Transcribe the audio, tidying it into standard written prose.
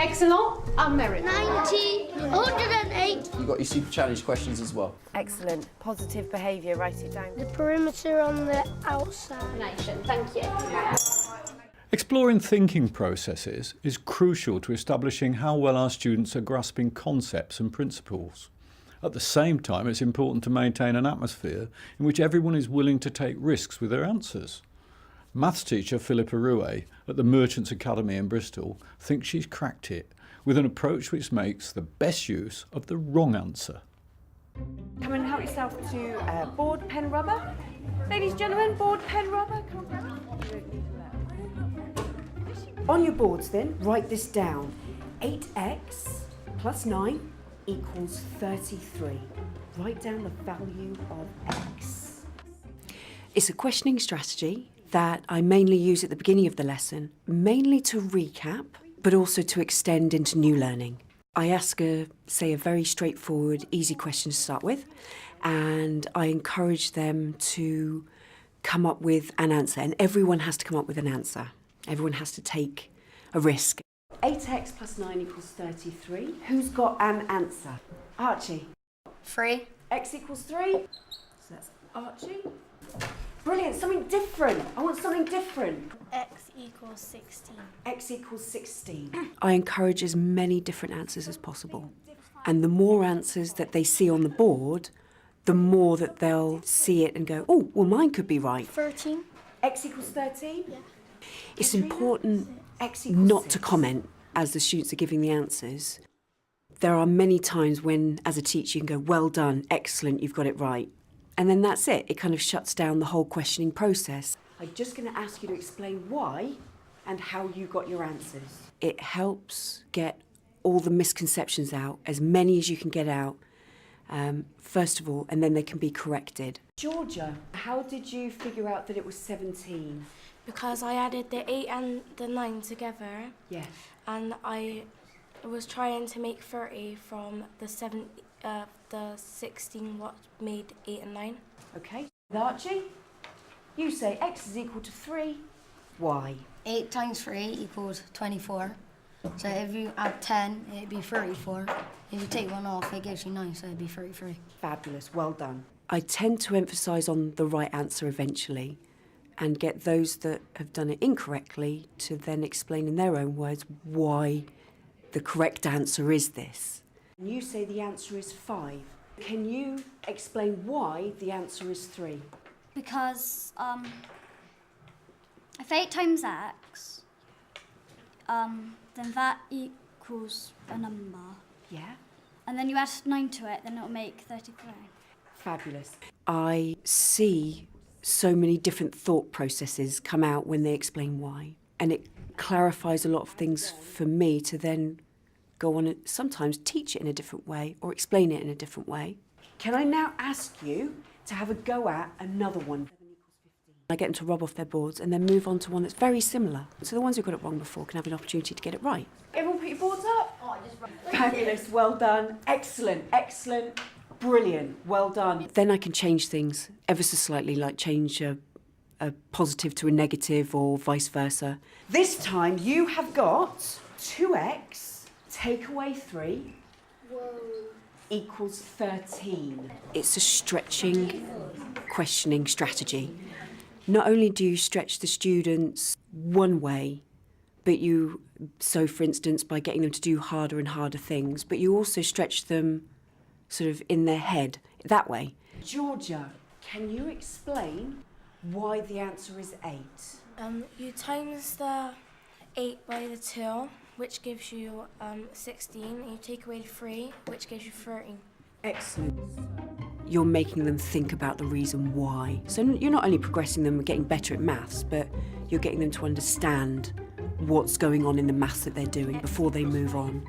Excellent, and merit. 90, 108. You've got your super challenge questions as well. Excellent. Positive behaviour, write it down. The perimeter on the outside. Nation, thank you. Exploring thinking processes is crucial to establishing how well our students are grasping concepts and principles. At the same time, it's important to maintain an atmosphere in which everyone is willing to take risks with their answers. Maths teacher Philippa Rouet at the Merchants Academy in Bristol thinks she's cracked it with an approach which makes the best use of the wrong answer. Come and help yourself to board, pen, rubber. Ladies and gentlemen, board, pen, rubber. Come on, grab it. On your boards then, write this down. 8x plus 9 equals 33. Write down the value of x. It's a questioning strategy that I mainly use at the beginning of the lesson, mainly to recap, but also to extend into new learning. I ask a very straightforward, easy question to start with, and I encourage them to come up with an answer, and everyone has to come up with an answer. Everyone has to take a risk. 8x plus 9 equals 33. Who's got an answer? Archie. 3. X equals 3. So that's Archie. Brilliant, something different. I want something different. X equals 16. X equals 16. I encourage as many different answers as possible. And the more answers that they see on the board, the more that they'll see it and go, oh, well, mine could be right. 13. X equals 13? Yeah. It's important not to comment as the students are giving the answers. There are many times when, as a teacher, you can go, well done, excellent, you've got it right. And then that's it. It kind of shuts down the whole questioning process. I'm just going to ask you to explain why and how you got your answers. It helps get all the misconceptions out, as many as you can get out, first of all, and then they can be corrected. Georgia, how did you figure out that it was 17? Because I added the 8 and the 9 together. Yes. And I was trying to make 30 from the 16 what made 8 and 9. Okay. Archie, you say x is equal to 3. Why? 8 times 3 equals 24. So if you add 10, it'd be 34. If you take one off, it gives you 9, so it'd be 33. Fabulous, well done. I tend to emphasise on the right answer eventually and get those that have done it incorrectly to then explain in their own words why the correct answer is this. You say the answer is 5. Can you explain why the answer is 3? Because if 8 times x, then that equals a number. Yeah. And then you add 9 to it, then it'll make 33. Fabulous. I see so many different thought processes come out when they explain why. And it clarifies a lot of things for me to then go on and sometimes teach it in a different way or explain it in a different way. Can I now ask you to have a go at another one? I get them to rub off their boards and then move on to one that's very similar. So the ones who got it wrong before can have an opportunity to get it right. Everyone put your boards up? Oh, fabulous, well done. Excellent, excellent, brilliant, well done. Then I can change things ever so slightly, like change a positive to a negative or vice versa. This time you have got 2x, take away 3, equals 13. It's a stretching, questioning strategy. Not only do you stretch the students one way, but so for instance, by getting them to do harder and harder things, but you also stretch them sort of in their head that way. Georgia, can you explain why the answer is 8? You times the 8 by the 2, which gives you 16, and you take away the 3, which gives you 13. Excellent. You're making them think about the reason why. So you're not only progressing them and getting better at maths, but you're getting them to understand what's going on in the maths that they're doing before they move on.